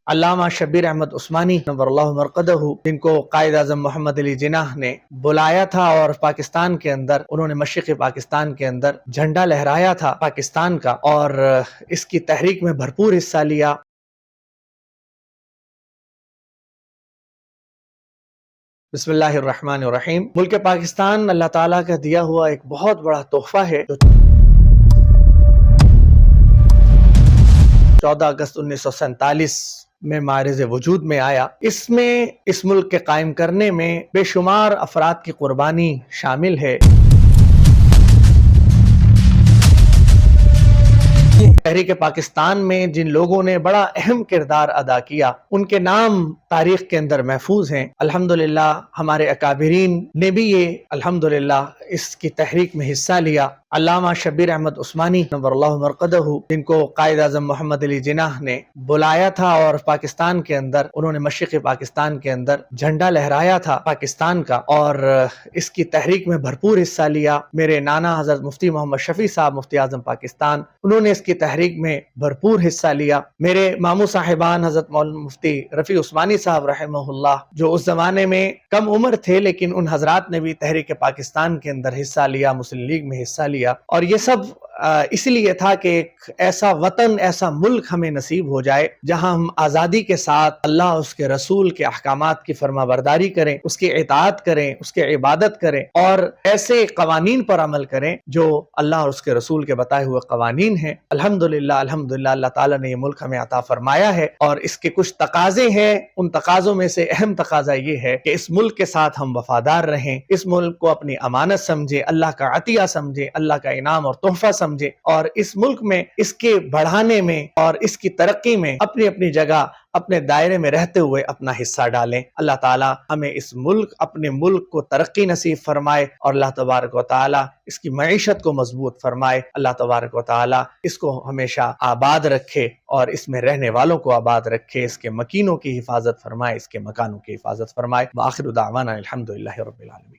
علامہ شبیر احمد عثمانی نور اللہ مرقدہ، جن کو قائد اعظم محمد علی جناح نے بلایا تھا اور پاکستان کے اندر انہوں نے مشرقی پاکستان کے اندر جھنڈا لہرایا تھا پاکستان کا، اور اس کی تحریک میں بھرپور حصہ لیا۔ بسم اللہ الرحمن الرحیم۔ ملک پاکستان اللہ تعالیٰ کا دیا ہوا ایک بہت بڑا تحفہ ہے جو 14 اگست 1947 میں معرض وجود میں آیا۔ اس میں اس ملک کے قائم کرنے میں بے شمار افراد کی قربانی شامل ہے۔ تحریک پاکستان میں جن لوگوں نے بڑا اہم کردار ادا کیا، ان کے نام تاریخ کے اندر محفوظ ہیں۔ الحمدللہ ہمارے اکابرین نے بھی یہ الحمدللہ اس کی تحریک میں حصہ لیا۔ علامہ شبیر احمد عثمانی نور اللہ مرقدہ، جن کو قائد اعظم محمد علی جناح نے بلایا تھا اور پاکستان کے اندر انہوں نے مشرقی پاکستان کے اندر جھنڈا لہرایا تھا پاکستان کا، اور اس کی تحریک میں بھرپور حصہ لیا۔ میرے نانا حضرت مفتی محمد شفیع صاحب مفتی اعظم پاکستان، انہوں نے اس کی تحریک میں بھرپور حصہ لیا۔ میرے ماموں صاحبان حضرت مولانا مفتی رفیع عثمانی صاحب رحمہ اللہ، جو اس زمانے میں کم عمر تھے لیکن ان حضرات نے بھی تحریک پاکستان کے اندر حصہ لیا، مسلم لیگ میں حصہ لیا، اور یہ سب اس لیے تھا کہ ایک ایسا وطن، ایسا ملک ہمیں نصیب ہو جائے جہاں ہم آزادی کے ساتھ اللہ اس کے رسول کے احکامات کی فرما برداری کریں، اس کی اطاعت کریں، اس کی عبادت کریں، اور ایسے قوانین پر عمل کریں جو اللہ اور اس کے رسول کے بتائے ہوئے قوانین ہیں۔ الحمدللہ اللہ تعالیٰ نے یہ ملک ہمیں عطا فرمایا ہے، اور اس کے کچھ تقاضے ہیں۔ ان تقاضوں میں سے اہم تقاضا یہ ہے کہ اس ملک کے ساتھ ہم وفادار رہیں، اس ملک کو اپنی امانت سمجھیں، اللہ کا عطیہ سمجھیں، اللہ کا انعام اور تحفہ سمجھیں، اور اس ملک میں اس کے بڑھانے میں اور اس کی ترقی میں اپنی اپنی جگہ، اپنے دائرے میں رہتے ہوئے اپنا حصہ ڈالیں۔ اللہ تعالیٰ ہمیں اس ملک، اپنے ملک کو ترقی نصیب فرمائے، اور اللہ تبارک و تعالیٰ اس کی معیشت کو مضبوط فرمائے۔ اللہ تبارک و تعالیٰ اس کو ہمیشہ آباد رکھے اور اس میں رہنے والوں کو آباد رکھے، اس کے مکینوں کی حفاظت فرمائے، اس کے مکانوں کی حفاظت فرمائے۔ وآخر دعوانا الحمدللہ رب العالمین۔